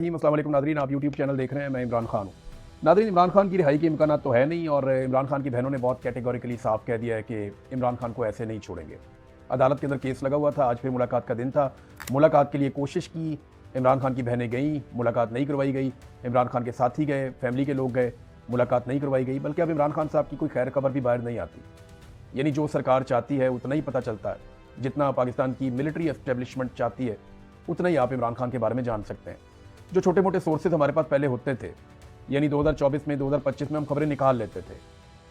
अस्सलाम वालेकुम नादरीन, आप यूट्यूब चैनल देख रहे हैं। मैं इमरान खान हूँ। नादरीन, इमरान खान की रिहाई के इम्कान तो है नहीं और इमरान खान की बहनों ने बहुत कैटेगोरिकली साफ कह दिया है कि इमरान खान को ऐसे नहीं छोड़ेंगे। अदालत के अंदर केस लगा हुआ था, आज फिर मुलाकात का दिन था। मुलाकात के लिए कोशिश की, इमरान खान की बहनें गईं, मुलाकात नहीं करवाई गई। इमरान खान के साथी गए, फैमिली के लोग गए, मुलाकात नहीं करवाई गई। बल्कि अब इमरान खान साहब की कोई खैर खबर भी बाहर नहीं आती। यानी जो सरकार चाहती है उतना ही पता चलता है। जितना पाकिस्तान की मिलिट्री एस्टेब्लिशमेंट चाहती है उतना ही आप इमरान खान के बारे में जान सकते हैं। जो छोटे मोटे सोर्सेज हमारे पास पहले होते थे, यानी 2024 में 2025 में हम खबरें निकाल लेते थे,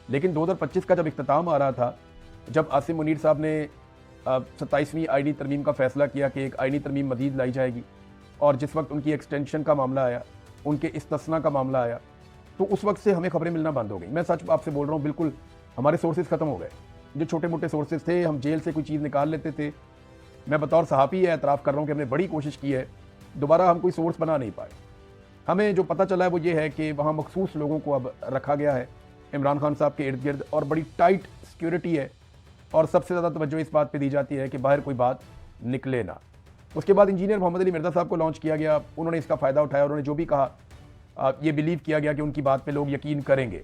लेकिन 2025 का जब इख्तिताम आ रहा था, जब आसिम मुनीर साहब ने 27वीं आईनी तरमीम का फैसला किया कि एक आईनी तरमीम मजीद लाई जाएगी, और जिस वक्त उनकी एक्सटेंशन का मामला आया, उनके इस्तिस्ना का मामला आया, तो उस वक्त से हमें खबरें मिलना बंद हो गई। मैं सच आपसे बोल रहा हूँ, बिल्कुल हमारे सोर्सेज ख़त्म हो गए। जो छोटे मोटे सोर्सेज थे, हम जेल से कोई चीज़ निकाल लेते थे। मैं बतौर सहाफ़ी एतराफ़ कर रहा हूँ कि हमने बड़ी कोशिश की है, दोबारा हम कोई सोर्स बना नहीं पाए। हमें जो पता चला है वो ये है कि वहाँ मखसूस लोगों को अब रखा गया है इमरान खान साहब के इर्द गिर्द, और बड़ी टाइट सिक्योरिटी है, और सबसे ज़्यादा तवज्जो इस बात पे दी जाती है कि बाहर कोई बात निकले ना। उसके बाद इंजीनियर मोहम्मद अली मिर्ज़ा साहब को लॉन्च किया गया, उन्होंने इसका फ़ायदा उठाया, उन्होंने जो भी कहा ये बिलीव किया गया कि उनकी बात पे लोग यकीन करेंगे,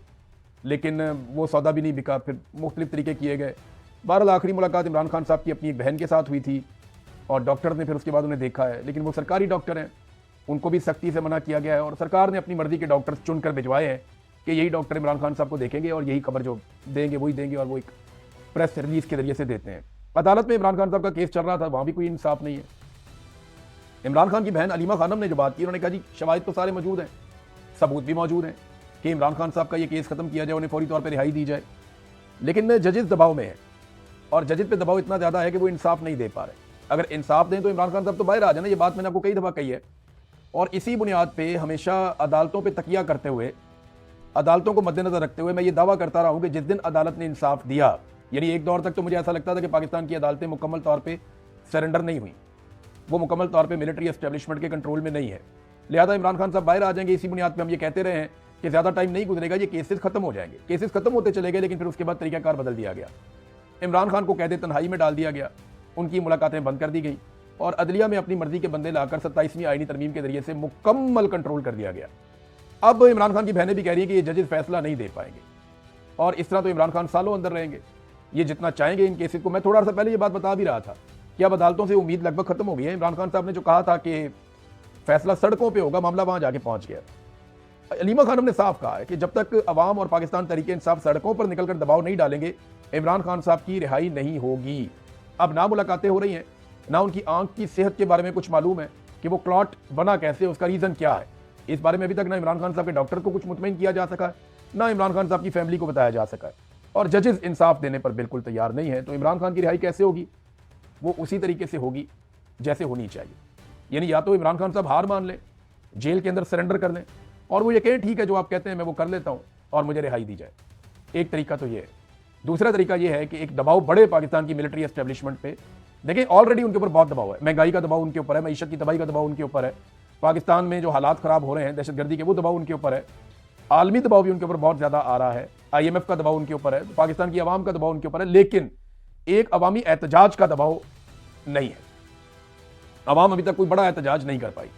लेकिन वो सौदा भी नहीं बिका। फिर मुख्तलिफ तरीके किए गए। बहरहाल आखिरी मुलाकात इमरान खान साहब की अपनी एक बहन के साथ हुई थी, और डॉक्टर ने फिर उसके बाद उन्हें देखा है, लेकिन वो सरकारी डॉक्टर हैं, उनको भी सख्ती से मना किया गया है, और सरकार ने अपनी मर्जी के डॉक्टर्स चुनकर भिजवाए हैं कि यही डॉक्टर इमरान खान साहब को देखेंगे और यही खबर जो देंगे वही देंगे, और वो एक प्रेस रिलीज के जरिए से देते हैं। अदालत में इमरान खान साहब का केस चल रहा था, वहाँ भी कोई इंसाफ नहीं है। इमरान खान की बहन अलीमा खानम ने जो बात की, उन्होंने कहा जी शवाहिद तो सारे मौजूद हैं, सबूत भी मौजूद हैं कि इमरान खान साहब का ये केस खत्म किया जाए, उन्हें फौरी तौर पर रिहाई दी जाए, लेकिन जजेस दबाव में है, और जजेस पे दबाव इतना ज़्यादा है कि वो इंसाफ नहीं दे पा रहे। अगर इंसाफ दें तो इमरान खान साहब तो बाहर आ जाए ना, ये बात मैंने आपको कई दफ़ा कही है। और इसी बुनियाद पे हमेशा अदालतों पे तकिया करते हुए, अदालतों को मद्देनजर रखते हुए मैं ये दावा करता रहा हूँ कि जिस दिन अदालत ने इंसाफ दिया, यानी एक दौर तक तो मुझे ऐसा लगता था कि पाकिस्तान की अदालतें मुकम्मल तौर पर सरेंडर नहीं हुई, वो मुकम्मल तौर पर मिलिट्री एस्टेब्लिशमेंट के कंट्रोल में नहीं है, लिहाजा इमरान खान साहब बाहर आ जाएंगे। इसी बुनियाद पर हम ये कहते रहे हैं कि ज़्यादा टाइम नहीं गुजरेगा, ये केसेस खत्म हो जाएंगे। केसेस खत्म होते चले गए, लेकिन फिर उसके बाद तरीकाकार बदल दिया गया। इमरान खान को कैद तन्हाई में डाल दिया गया, उनकी मुलाकातें बंद कर दी गई, और अदलिया में अपनी मर्जी के बंदे लाकर 27वीं आईनी तरमीम के जरिए से मुकम्मल कंट्रोल कर दिया गया। अब इमरान खान की बहनें भी कह रही है कि ये जजेस फैसला नहीं दे पाएंगे, और इस तरह तो इमरान खान सालों अंदर रहेंगे। ये जितना चाहेंगे इन केसेस को, मैं थोड़ा सा पहले ये बात बता भी रहा था कि अब अदालतों से उम्मीद लगभग खत्म हो गई है। इमरान खान साहब ने जो कहा था कि फैसला सड़कों पर होगा, मामला वहां जाके पहुंच गया। अलीमा खानम ने साफ कहा है कि जब तक अवाम और पाकिस्तान तहरीक इंसाफ सड़कों पर निकलकर दबाव नहीं डालेंगे, इमरान खान साहब की रिहाई नहीं होगी। अब ना मुलाकातें हो रही हैं, ना उनकी आंख की सेहत के बारे में कुछ मालूम है कि वो क्लॉट बना कैसे, उसका रीज़न क्या है। इस बारे में अभी तक ना इमरान खान साहब के डॉक्टर को कुछ मुतमईन किया जा सका है, ना इमरान खान साहब की फैमिली को बताया जा सका है, और जजेस इंसाफ देने पर बिल्कुल तैयार नहीं है। तो इमरान खान की रिहाई कैसे होगी? वो उसी तरीके से होगी जैसे होनी चाहिए। यानी या तो इमरान खान साहब हार मान लें, जेल के अंदर सरेंडर कर लें, और वो ये कहें ठीक है जो आप कहते हैं मैं वो कर लेता हूँ और मुझे रिहाई दी जाए। एक तरीका तो ये है। दूसरा तरीका ये है कि एक दबाव बढ़े पाकिस्तान की मिलिट्री एस्टेब्लिशमेंट पे। देखिए ऑलरेडी उनके ऊपर बहुत दबाव है, महंगाई का दबाव उनके ऊपर है, मईशत की तबाही का दबाव उनके ऊपर है, पाकिस्तान में जो हालात खराब हो रहे हैं दहशतगर्दी के, वो दबाव उनके ऊपर है, आलमी दबाव भी उनके ऊपर बहुत ज़्यादा आ रहा है, IMF का दबाव उनके ऊपर है, पाकिस्तान की आवाम का दबाव उनके ऊपर है, लेकिन एक अवामी एहतजाज का दबाव नहीं है। अवाम अभी तक कोई बड़ा एहतजाज नहीं कर पाई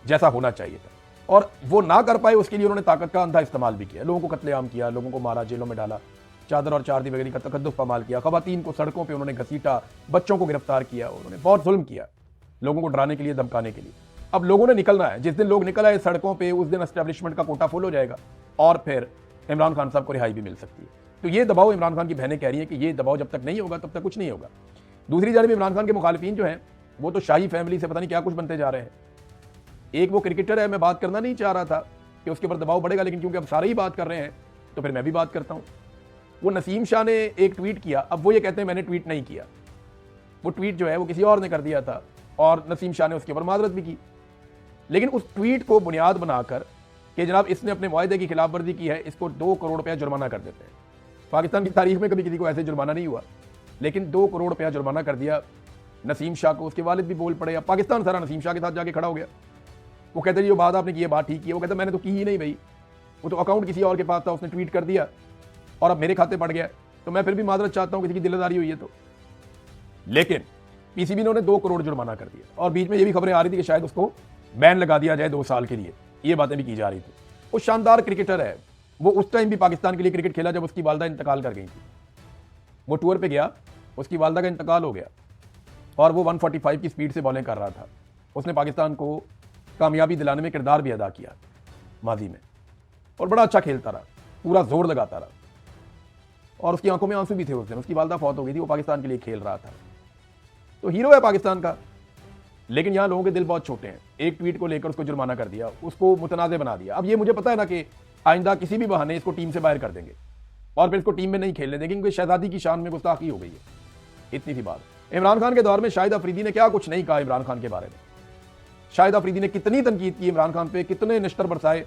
जैसा होना चाहिए था, और वो ना कर पाए उसके लिए उन्होंने ताकत का अंधा इस्तेमाल भी किया। लोगों को कत्लेआम किया, लोगों को मारा, जेलों में डाला, चादर और चारदी वगैरह का तकद्दुस पामाल किया, खवातीन को सड़कों पे उन्होंने घसीटा, बच्चों को गिरफ्तार किया, उन्होंने बहुत जुल्म किया लोगों को डराने के लिए, धमकाने के लिए। अब लोगों ने निकलना है, जिस दिन लोग निकल आए सड़कों पर उस दिन एस्टेब्लिशमेंट का कोटा फुल हो जाएगा, और फिर इमरान खान साहब को रिहाई भी मिल सकती है। तो ये दबाव इमरान खान की बहनें कह रही हैं कि ये दबाव जब तक नहीं होगा तब तक कुछ नहीं होगा। दूसरी जानिब इमरान खान के मुखालिफिन जो हैं वो तो शाही फैमिली से पता नहीं क्या कुछ बनते जा रहे हैं। एक वो क्रिकेटर है, मैं बात करना नहीं चाह रहा था कि उसके ऊपर दबाव बढ़ेगा, लेकिन क्योंकि अब सारे ही बात कर रहे हैं तो फिर मैं भी बात करता हूँ। वो नसीम शाह ने एक ट्वीट किया, अब वो ये कहते हैं मैंने ट्वीट नहीं किया, वो ट्वीट जो है वो किसी और ने कर दिया था, और नसीम शाह ने उसके ऊपर माजरत भी की। लेकिन उस ट्वीट को बुनियाद बनाकर कि जनाब इसने अपने मुआहदे की खिलाफ वर्जी की है, इसको 2 करोड़ रुपया जुर्माना कर देते हैं। पाकिस्तान की तारीख में कभी किसी को ऐसे जुर्माना नहीं हुआ, लेकिन 2 करोड़ रुपया जुर्माना कर दिया नसीम शाह को। उसके वालिद भी बोल पड़े, अब पाकिस्तान सारा नसीम शाह के साथ जाके खड़ा हो गया। वो कहते हैं जो बात आपने की है बात ठीक की है, वो कहते मैंने तो की ही नहीं भाई, वो तो अकाउंट किसी और के पास था, उसने ट्वीट कर दिया और अब मेरे खाते पड़ गया, तो मैं फिर भी माजरत चाहता हूँ किसी की दिलदारी हुई है तो। लेकिन PCB ने उन्हें 2 करोड़ जुर्माना कर दिया, और बीच में ये भी खबरें आ रही थी कि शायद उसको बैन लगा दिया जाए 2 साल के लिए, ये बातें भी की जा रही थी। वो शानदार क्रिकेटर है, वो उस टाइम भी पाकिस्तान के लिए क्रिकेट खेला जब उसकी वालदा इंतकाल कर गई थी। वो टूर पे गया, उसकी वालदा का इंतकाल हो गया और वो 145 की स्पीड से बॉलिंग कर रहा था। उसने पाकिस्तान को कामयाबी दिलाने में किरदार भी अदा किया माजी में, और बड़ा अच्छा खेलता रहा, पूरा जोर लगाता रहा, और उसकी आंखों में आंसू भी थे उस दिन। उसकी वालदा फौत हो गई थी, वो पाकिस्तान के लिए खेल रहा था। तो हीरो है पाकिस्तान का, लेकिन यहाँ लोगों के दिल बहुत छोटे हैं। एक ट्वीट को लेकर उसको जुर्माना कर दिया, उसको मुतनाज़ बना दिया। अब ये मुझे पता है ना कि आइंदा किसी भी बहाने इसको टीम से बाहर कर देंगे और फिर इसको टीम में नहीं खेलने देंगे, क्योंकि शहजादी की शान में गुस्ताखी हो गई है। इतनी सी बात। इमरान खान के दौर में शाहिद अफरीदी ने क्या कुछ नहीं कहा इमरान खान के बारे में। शाहिद अफरीदी ने कितनी तनकीद की इमरान खान पे, कितने निश्तर बरसाए,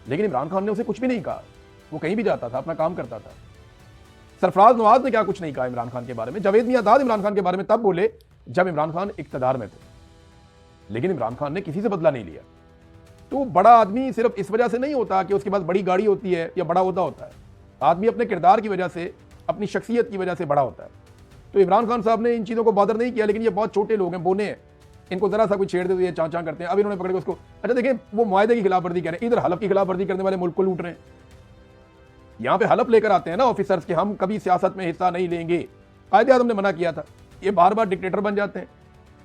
लेकिन इमरान खान ने उसे कुछ भी नहीं कहा। वो कहीं भी जाता था, अपना काम करता था। सरफराज नवाज ने क्या कुछ नहीं कहा इमरान खान के बारे में। जावेद मियां इमरान खान के बारे में तब बोले जब इमरान खान इक्तदार में थे, लेकिन इमरान खान ने किसी से बदला नहीं लिया। तो बड़ा आदमी सिर्फ इस वजह से नहीं होता कि उसके पास बड़ी गाड़ी होती है या बड़ा ओहदा होता है। आदमी अपने किरदार की वजह से, अपनी शख्सियत की वजह से बड़ा होता है। तो इमरान खान साहब ने इन चीज़ों को बॉदर नहीं किया, लेकिन ये बहुत छोटे लोग हैं, बोने हैं, इनको जरा सा कोई छेड़ दे तो ये चाँ करते हैं। अब इन्होंने पकड़ के उसको, अच्छा देखें, वो मुआहदे की खिलाफ वर्जी कह रहे हैं, इधर हलफ की खिलाफ वर्जी करने वाले मुल्क को लूट रहे हैं। यहाँ पे हलफ लेकर आते हैं ना ऑफिसर्स के, हम कभी सियासत में हिस्सा नहीं लेंगे। कायदे आज़म ने मना किया था। ये बार बार डिक्टेटर बन जाते हैं,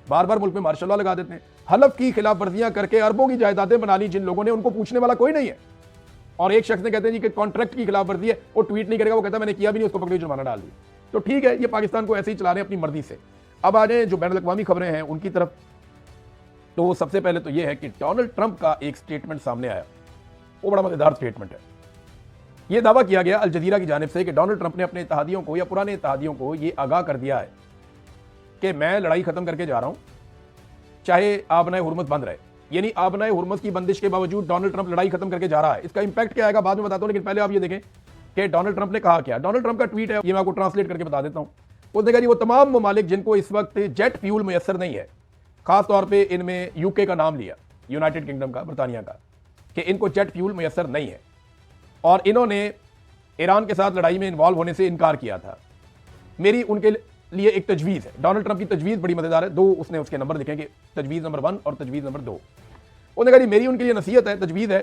बार बार मुल्क में मार्शल लॉ लगा देते हैं। हलफ की खिलाफ वर्जियां करके अरबों की जायदादें बना ली जिन लोगों ने, उनको पूछने वाला कोई नहीं है। और एक शख्स ने कहते हैं जी कि कॉन्ट्रैक्ट की खिलाफ वर्जी है, वो ट्वीट नहीं करेगा, वो कहता मैंने किया भी नहीं, उसको पकड़े जुर्माना डाल दिया। तो ठीक है, ये पाकिस्तान को ऐसे ही चला रहे हैं अपनी मर्जी से। अब आ जाए जो बैनुल अक़वामी खबरें हैं उनकी तरफ। तो सबसे पहले तो ये है कि डोनाल्ड ट्रंप का एक स्टेटमेंट सामने आया, वो बड़ा मजेदार स्टेटमेंट है। यह दावा किया गया अल जज़ीरा की जानिब से कि डोनाल्ड ट्रंप ने अपने इत्तेहादियों को या पुराने इत्तेहादियों को यह आगाह कर दिया है कि मैं लड़ाई खत्म करके जा रहा हूं, चाहे आबनाए हुर्मुज़ बंद रहे। यानी आबनाए हुर्मुज़ की बंदिश के बावजूद डोनाल्ड ट्रंप लड़ाई खत्म करके जा रहा है। इसका इंपैक्ट क्या आएगा बाद में बताता हूं, लेकिन पहले आप ये देखें कि डोनाल्ड ट्रंप ने कहा क्या। डोनाल्ड ट्रंप का ट्वीट है, ये मैं आपको ट्रांसलेट करके बता देता हूं। उसने कहा जी वो तमाम ममालिक जिनको इस वक्त जेट फ्यूल मैसर नहीं है, खासतौर पर इनमें यूके का नाम लिया, यूनाइटेड किंगडम का, बरतानिया का, कि इनको जेट फ्यूल मैसर नहीं है और इन्होंने ईरान के साथ लड़ाई में इन्वॉल्व होने से इनकार किया था। मेरी उनके लिए एक तजवीज़ है। डोनाल्ड ट्रंप की तजवीज़ बड़ी मजेदार है। दो उसने उसके नंबर लिखे कि तजवीज़ नंबर 1 और तजवीज़ नंबर 2। उन्होंने कहा मेरी उनके लिए नसीहत है, तजवीज़ है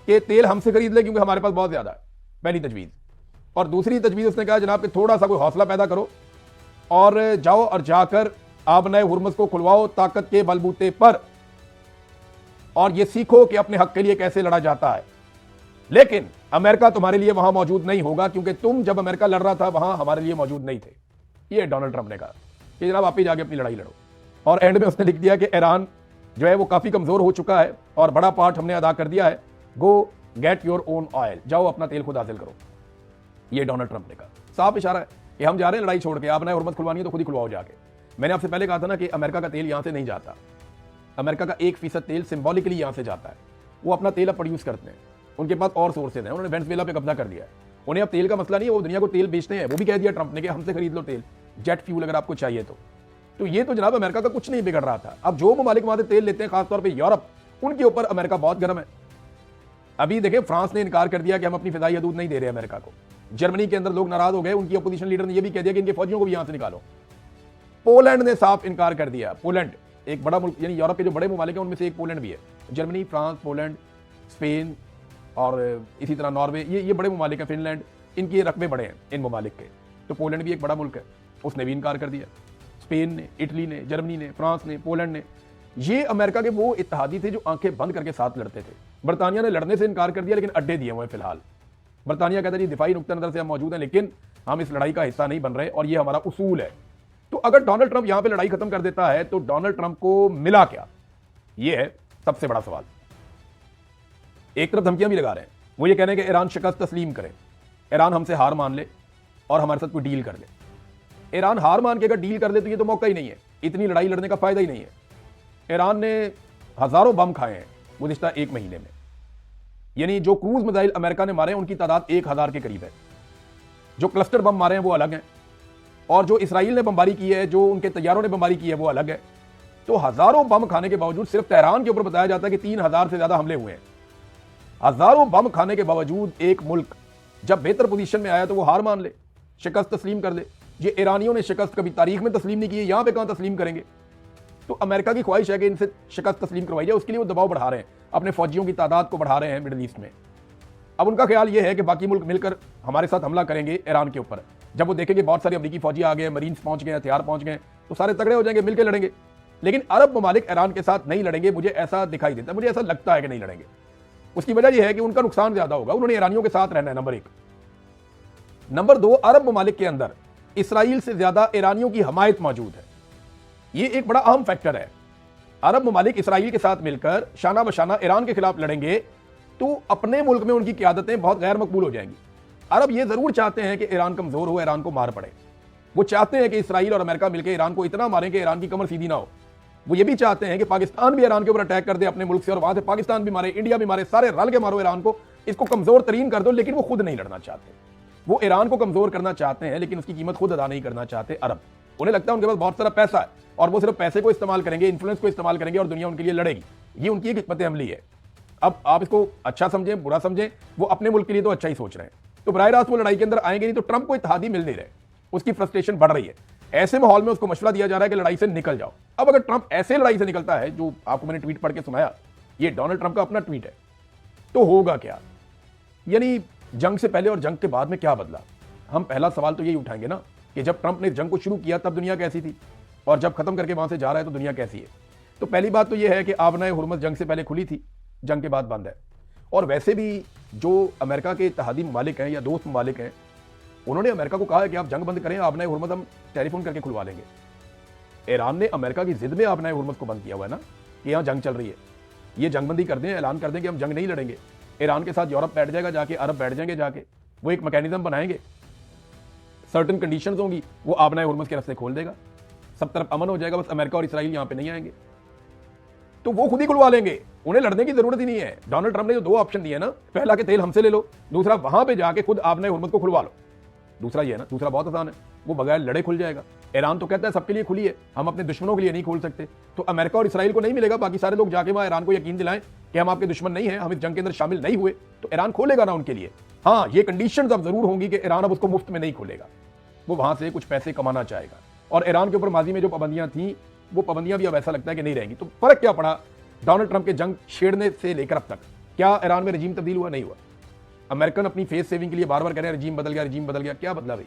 कि तेल हमसे खरीद ले क्योंकि हमारे पास बहुत ज़्यादा है, पहली तजवीज़। और दूसरी तजवीज़ उसने कहा जनाब कि थोड़ा सा कोई हौसला पैदा करो और जाओ और जाकर आबनाए हुर्मुज़ को खुलवाओ ताकत के बलबूते पर, और ये सीखो कि अपने हक के लिए कैसे लड़ा जाता है। लेकिन अमेरिका तुम्हारे लिए वहां मौजूद नहीं होगा क्योंकि तुम जब अमेरिका लड़ रहा था वहां हमारे लिए मौजूद नहीं थे। ये डोनाल्ड ट्रंप ने कहा कि जनाब आप ही जाके अपनी लड़ाई लड़ो। और एंड में उसने लिख दिया कि ईरान जो है वो काफी कमजोर हो चुका है और बड़ा पार्ट हमने अदा कर दिया है, गो गेट योर ओन ऑयल, जाओ अपना तेल खुद हासिल करो। ये डोनाल्ड ट्रंप ने कहा, साफ इशारा है कि हम जा रहे हैं लड़ाई छोड़ के, आपने हुर्मुज़ खुलवानी है तो खुद ही खुलवाओ जाके। मैंने आपसे पहले कहा था ना कि अमेरिका का तेल यहां से नहीं जाता। अमेरिका का 1% तेल सिंबॉलिकली यहां से जाता है। वो अपना तेल अब प्रोड्यूस करते हैं, उनके पास और सोर्सेज हैं। उन्होंने वेनेजुएला पे कब्जा कर दिया है। उन्हें अब तेल का मसला नहीं है, वो दुनिया को तेल बेचते हैं। वो भी कह दिया ट्रंप ने कि हमसे खरीद लो तेल, जेट फ्यूल अगर आपको चाहिए तो ये तो जनाब अमेरिका का कुछ नहीं बिगड़ रहा था। अब जो ममालिक वहां से तेल लेते हैं, खासतौर पर यूरोप, उनके ऊपर अमेरिका बहुत गर्म है। अभी देखें फ्रांस ने इनकार कर दिया कि हम अपनी फिजाई हदूद नहीं दे रहे अमेरिका को। जर्मनी के अंदर लोग नाराज हो गए, उनकी अपोजिशन लीडर ने यह भी कह दिया कि इनके फौजियों को भी यहां से निकालो। पोलैंड ने साफ इनकार कर दिया। पोलैंड एक बड़ा मुल्क, यानी यूरोप के जो बड़े ममालिक हैं उनमें से एक पोलैंड भी है। जर्मनी, फ्रांस, पोलैंड, स्पेन और इसी तरह नॉर्वे, ये बड़े ममालिक हैं। फिनलैंड, इनके रकबे बड़े हैं इन ममालिक के। तो पोलैंड भी एक बड़ा मुल्क है, उसने भी इनकार कर दिया। स्पेन ने, इटली ने, जर्मनी ने, फ्रांस ने, पोलैंड ने, ये अमेरिका के वो इत्तेहादी थे जो आंखें बंद करके साथ लड़ते थे। बरतानिया ने लड़ने से इनकार कर दिया, लेकिन अड्डे दिए हुए हैं फिलहाल। बरतानिया कहता है जी दिफाई नुक्ता नजर से हम मौजूद हैं, लेकिन हम इस लड़ाई का हिस्सा नहीं बन रहे और ये हमारा उसूल है। तो अगर डोनाल्ड ट्रंप यहां पे लड़ाई खत्म कर देता है तो डोनाल्ड ट्रंप को मिला क्या, ये है सबसे बड़ा सवाल। एक तरफ धमकियां भी लगा रहे हैं, वो ये कह रहे हैं कि ईरान शिकस्त तस्लीम करे, ईरान हमसे हार मान ले और हमारे साथ कोई डील कर ले। ईरान हार मान के अगर डील कर ले तो ये तो मौका ही नहीं है, इतनी लड़ाई लड़ने का फायदा ही नहीं है। ईरान ने हजारों बम खाए हैं गुज़िश्ता 1 महीने में, यानी जो क्रूज मिसाइल अमेरिका ने मारे हैं उनकी तादाद 1000 के करीब है। जो क्लस्टर बम मारे हैं वो अलग हैं, और जो इसराइल ने बमबारी की है, जो उनके तैयारों ने बमबारी की है वो अलग है। तो हजारों बम खाने के बावजूद सिर्फ तेहरान के ऊपर बताया जाता है कि 3000 से ज्यादा हमले हुए हैं। हजारों बम खाने के बावजूद एक मुल्क जब बेहतर पोजीशन में आया तो वो हार मान ले, शिकस्त तस्लीम कर ले। ये ईरानियों ने शिकस्त कभी तारीख में तस्लीम नहीं की है, यहां पे कहां तस्लीम करेंगे। तो अमेरिका की ख्वाहिश है कि इनसे शिकस्त तस्लीम करवाई जाए, उसके लिए वो दबाव बढ़ा रहे हैं, अपने फौजियों की तादाद को बढ़ा रहे हैं मिडिल ईस्ट में। अब उनका ख्याल ये है कि बाकी मुल्क मिलकर हमारे साथ हमला करेंगे ईरान के ऊपर। जब वो देखेंगे बहुत सारे अमरीकी फौजी आ गए, मरीन्स पहुंच गए, हथियार पहुंच गए, तो सारे तगड़े हो जाएंगे, मिलकर लड़ेंगे। लेकिन अरब ममालिक ईरान के साथ नहीं लड़ेंगे, मुझे ऐसा दिखाई देता है, मुझे ऐसा लगता है कि नहीं लड़ेंगे। उसकी वजह यह है कि उनका नुकसान ज्यादा होगा, उन्होंने ईरानियों के साथ रहना है, नंबर 1। नंबर 2, अरब ममालिक के अंदर इसराइल से ज्यादा ईरानियों की हमायत मौजूद है। ये एक बड़ा अहम फैक्टर है। अरब ममालिक इसराइल के साथ मिलकर शाना बशाना ईरान के खिलाफ लड़ेंगे तो अपने मुल्क में उनकी क़यादतें बहुत गैर मकबूल हो जाएंगी। अरब ये जरूर चाहते हैं कि ईरान कमजोर हो, ईरान को मार पड़े। वो चाहते हैं कि इसराइल और अमेरिका मिलकर ईरान को इतना मारें कि ईरान की कमर सीधी ना हो। वो ये भी चाहते हैं कि पाकिस्तान भी ईरान के ऊपर अटैक कर दे अपने मुल्क से, और वहां से पाकिस्तान भी मारे, इंडिया भी मारे, सारे रल के मारो ईरान को, इसको कमजोर तरीन कर दो। लेकिन वो खुद नहीं लड़ना चाहते। वो ईरान को कमजोर करना चाहते हैं, लेकिन उसकी कीमत खुद अदा नहीं करना चाहते अरब। उन्हें लगता है उनके पास बहुत सारा पैसा है और वो सिर्फ पैसे को इस्तेमाल करेंगे, इन्फ्लुएंस को इस्तेमाल करेंगे और दुनिया उनके लिए लड़ेगी। ये उनकी एक हिकमत अमली है। अब आप इसको अच्छा समझें, बुरा समझें, वो अपने मुल्क के लिए तो अच्छा ही सोच रहे हैं। तो बराह रास्त वो लड़ाई के अंदर आएंगे नहीं, तो ट्रंप को इत्तेहादी मिल नहीं रहे, उसकी फ्रस्ट्रेशन बढ़ रही है। ऐसे माहौल में उसको मशवरा दिया जा रहा है कि लड़ाई से निकल जाओ। अब अगर ट्रंप ऐसे लड़ाई से निकलता है, जो आपको मैंने ट्वीट पढ़ के सुनाया, ये डोनाल्ड ट्रंप का अपना ट्वीट है, तो होगा क्या? यानी जंग से पहले और जंग के बाद में क्या बदला? हम पहला सवाल तो यही उठाएंगे ना कि जब ट्रंप ने जंग को शुरू किया तब दुनिया कैसी थी, और जब खत्म करके वहां से जा रहा है तो दुनिया कैसी है। तो पहली बात तो यह है कि आबनाए हुर्मुज़ जंग से पहले खुली थी, जंग के बाद बंद है। और वैसे भी जो अमेरिका के इत्तेहादी ममालिक हैं या दोस्त ममालिक हैं, उन्होंने अमेरिका को कहा है कि आप जंग बंद करें, आबनाए हुर्मुज़ हम टेलीफोन करके खुलवा लेंगे। ईरान ने अमेरिका की जिद में आबनाए हुर्मुज़ को बंद किया हुआ है ना कि यहाँ जंग चल रही है, ये जंगबंदी कर दें, ऐलान कर दें कि हम जंग नहीं लड़ेंगे। ईरान के साथ यूरोप बैठ जाएगा जाके, अरब बैठ जाएंगे जाके, वो एक मैकेनिज्म बनाएंगे, सर्टन कंडीशंस होंगी, वो आबनाए हुर्मुज़ के रास्ते खोल देगा, सब तरफ अमन हो जाएगा, बस अमेरिका और इसराइल यहाँ पे नहीं आएंगे। तो वो खुद ही खुलवा लेंगे, उन्हें लड़ने की जरूरत ही नहीं है। डोनाल्ड ट्रंप ने जो 2 ऑप्शन दिए ना, पहला कि तेल हमसे ले लो, दूसरा वहां पे जाके खुद आबनाए हुर्मुज़ को खुलवा लो। दूसरा ये है ना, दूसरा बहुत आसान है, वो बगैर लड़े खुल जाएगा। ईरान तो कहता है सबके लिए खुली है, हम अपने दुश्मनों के लिए नहीं खोल सकते। तो अमेरिका और इसराइल को नहीं मिलेगा, बाकी सारे लोग जाके वहां ईरान को यकीन दिलाएं कि हम आपके दुश्मन नहीं हैं, हम इस जंग के अंदर शामिल नहीं हुए, तो ईरान खोलेगा ना उनके लिए। हाँ, ये कंडीशंस अब जरूर होंगी कि ईरान अब उसको मुफ्त में नहीं खोलेगा, वो वहां से कुछ पैसे कमाना चाहेगा। और ईरान के ऊपर माजी में जो पाबंदियां थी, वो पाबंदियां भी अब ऐसा लगता है कि नहीं रहेंगी। तो फर्क क्या पड़ा डोनाल्ड ट्रंप के जंग छेड़ने से लेकर अब तक? क्या ईरान में रजीम तब्दील हुआ? नहीं हुआ। अमेरिकन अपनी फेस सेविंग के लिए बार बार कह रहे हैं रजीम बदल गया, रजीम बदल गया। क्या बदला भाई?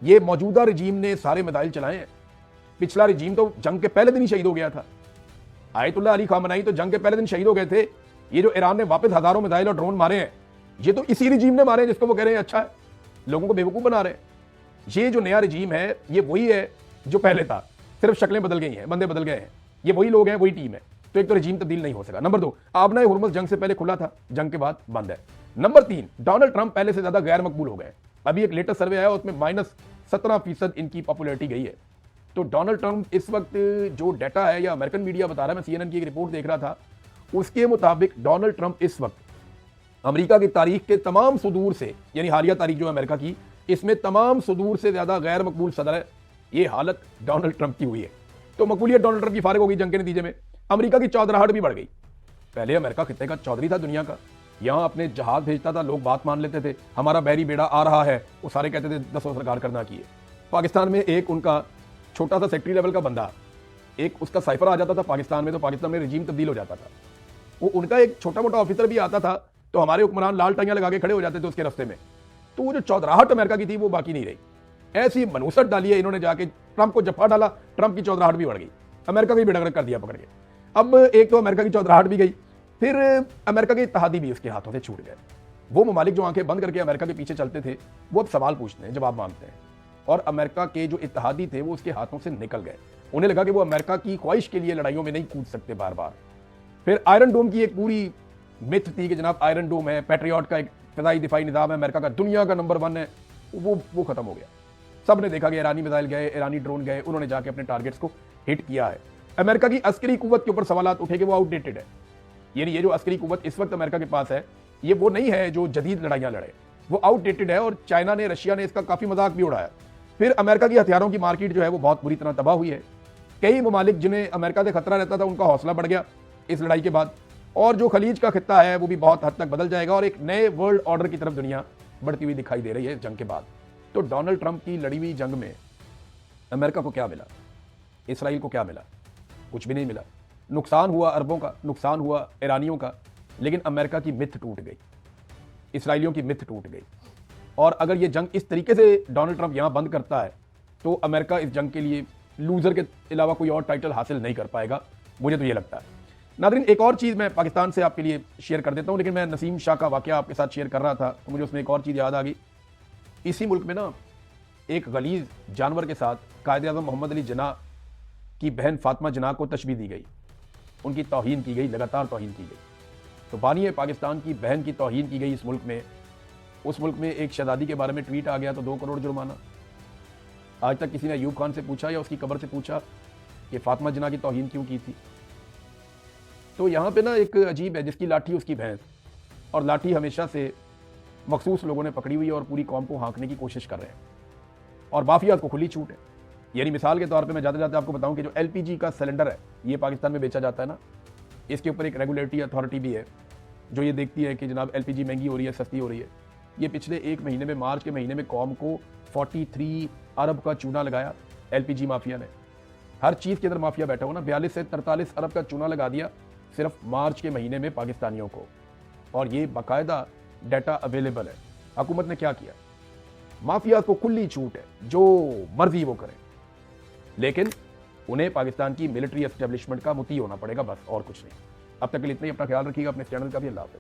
ये मौजूदा रजीम ने सारे मिसाइल चलाए हैं। पिछला रजीम तो जंग के पहले दिन ही शहीद हो गया था। आयतुल्लाह अली खामनेई तो जंग के पहले दिन शहीद हो गए थे। ये जो ईरान ने वापस हजारों मिसाइल और ड्रोन मारे हैं, ये तो इसी रजीम ने मारे हैं जिसको वो कह रहे हैं अच्छा है, लोगों को बेवकूफ बना रहे हैं। ये जो नया रजीम है, ये वही है जो पहले था, सिर्फ शक्लें बदल गई हैं, बंदे बदल गए हैं, ये वही लोग हैं, वही टीम है। तो एक तो रजीम तब्दील नहीं हो सका। नंबर 2, आबनाए हुर्मुज़ जंग से पहले खुला था, जंग के बाद बंद है। नंबर 3, डोनाल्ड ट्रंप पहले से ज्यादा गैर मकबूल हो गए। अभी एक लेटेस्ट सर्वे आया, उसमें -17% इनकी पॉपुलैरिटी गई है। तो डोनाल्ड ट्रंप इस वक्त जो डाटा है, या अमेरिकन मीडिया बता रहा है, मैं CNN की एक रिपोर्ट देख रहा था, उसके मुताबिक डोनाल्ड ट्रंप इस वक्त अमेरिका की तारीख के तमाम सुदूर से, यानी हालिया तारीख जो है अमेरिका की, इसमें तमाम सुदूर से ज्यादा गैर मकबूल सदर है। ये हालत डोनाल्ड ट्रंप की हुई है। तो मकबूलियत डोनाल्ड ट्रंप की फारिग हो गई जंग के नतीजे में। अमेरिका की चौधराहट भी बढ़ गई। पहले अमेरिका खित्ते का चौधरी था दुनिया का, यहां अपने जहाज भेजता था, लोग बात मान लेते थे, हमारा बहरी बेड़ा आ रहा है, वो सारे कहते थे 10 सरकार करना किए। पाकिस्तान में एक उनका छोटा सा सेक्रेटरी लेवल का बंदा, एक उसका साइफर आ जाता था पाकिस्तान में, तो पाकिस्तान में रजीम तब्दील हो जाता था। वो उनका एक छोटा मोटा ऑफिसर भी आता था, तो हमारे हुक्मरान लाल टाइयां लगा के खड़े हो जाते थे उसके रास्ते में। तो वो जो चौधराहट अमेरिका की थी वो बाकी नहीं रही। ऐसी मनूसत डाली है इन्होंने, जाके ट्रंप को जफा डाला, ट्रंप की चौधराहट भी बढ़ गई, अमेरिका को भी बेड़गरक कर दिया पकड़ के। अब एक तो अमेरिका की चौधराहट भी गई, फिर अमेरिका के इत्तेहादी भी उसके हाथों से छूट गए। वो ममालिक जो आंखें बंद करके अमेरिका के पीछे चलते थे, वो अब सवाल पूछते हैं, जवाब मांगते हैं। और अमेरिका के जो इत्तेहादी थे वो उसके हाथों से निकल गए। उन्हें लगा कि वो अमेरिका की ख्वाहिश के लिए लड़ाइयों में नहीं कूद सकते बार बार। फिर आयरन डोम की एक पूरी मिथ थी कि जनाब आयरन डोम है, पैट्रियट का एक फिजाई दिफाई निजाम है, अमेरिका का दुनिया का नंबर 1 है, वो खत्म हो गया। सब ने देखा कि ईरानी मिसाइल गए, ईरानी ड्रोन गए, उन्होंने जाके अपने टारगेट्स को हिट किया है। अमेरिका की अस्करी कुव्वत के ऊपर सवालात उठे कि वो आउटडेटेड है। यानी ये जो अस्करी कुव्वत इस वक्त अमेरिका के पास है, ये वो नहीं है जो जदीद लड़ाइयां लड़े, वो आउटडेटेड है। और चाइना ने, रशिया ने इसका काफी मजाक भी उड़ाया। फिर अमेरिका की हथियारों की मार्केट जो है वो बहुत बुरी तरह तबाह हुई है। कई ममालिक जिन्हें अमेरिका से खतरा रहता था, उनका हौसला बढ़ गया इस लड़ाई के बाद। और जो खलीज का खित्ता है वो भी बहुत हद तक बदल जाएगा और एक नए वर्ल्ड ऑर्डर की तरफ दुनिया बढ़ती हुई दिखाई दे रही है जंग के बाद। तो डोनाल्ड ट्रंप की लड़ी हुई जंग में अमेरिका को क्या मिला, इसराइल को क्या मिला? कुछ भी नहीं मिला। नुकसान हुआ अरबों का, नुकसान हुआ ईरानियों का, लेकिन अमेरिका की मिथ टूट गई, इसराइलियों की मिथ टूट गई। और अगर ये जंग इस तरीके से डोनाल्ड ट्रंप यहाँ बंद करता है तो अमेरिका इस जंग के लिए लूजर के अलावा कोई और टाइटल हासिल नहीं कर पाएगा, मुझे तो ये लगता है। नादरीन, एक और चीज़ मैं पाकिस्तान से आपके लिए शेयर कर देता हूँ, लेकिन मैं नसीम शाह का वाकया आपके साथ शेयर कर रहा था तो मुझे उसमें एक और चीज़ याद आ गई। इसी मुल्क में ना एक गलीज जानवर के साथ कायद-ए-आज़म मोहम्मद अली जिन्ना की बहन फातिमा जिन्ना को तशबीह दी गई, उनकी तौहीन की गई, लगातार तौहीन की गई। तो मानिए पाकिस्तान की बहन की तौहीन की गई इस मुल्क में, उस मुल्क में एक शहजादी के बारे में ट्वीट आ गया तो 2 करोड़ जुर्माना। आज तक किसी ने अयूब खान से पूछा या उसकी कब्र से पूछा कि फातिमा जिन्ना की तौहीन क्यों की थी? तो यहाँ पे ना एक अजीब है, जिसकी लाठी उसकी भैंस, और लाठी हमेशा से मखसूस लोगों ने पकड़ी हुई है और पूरी कौम को हाँकने की कोशिश कर रहे हैं, और माफियाज को खुली छूट है। यानी मिसाल के तौर पे मैं जाते जाते आपको बताऊं कि जो एलपीजी का सिलेंडर है ये पाकिस्तान में बेचा जाता है ना, इसके ऊपर एक रेगुलेटरी अथॉरिटी भी है जो ये देखती है कि जनाब एलपीजी महंगी हो रही है, सस्ती हो रही है। ये पिछले 1 महीने में, मार्च के महीने में कौम को 43 अरब का चूना लगाया एलपीजी माफिया ने। हर चीज़ के अंदर माफिया बैठा हो ना, 42 से 43 अरब का चूना लगा दिया सिर्फ मार्च के महीने में पाकिस्तानियों को, और ये बाकायदा डाटा अवेलेबल है। हुकूमत ने क्या किया? माफिया को खुली छूट है, जो मर्जी वो करें, लेकिन उन्हें पाकिस्तान की मिलिट्री एस्टेब्लिशमेंट का मुती होना पड़ेगा, बस और कुछ नहीं। अब तक के लिए इतना ही। अपना ख्याल रखिएगा, अपने चैनल का भी। अल्लाह हाफ़िज़।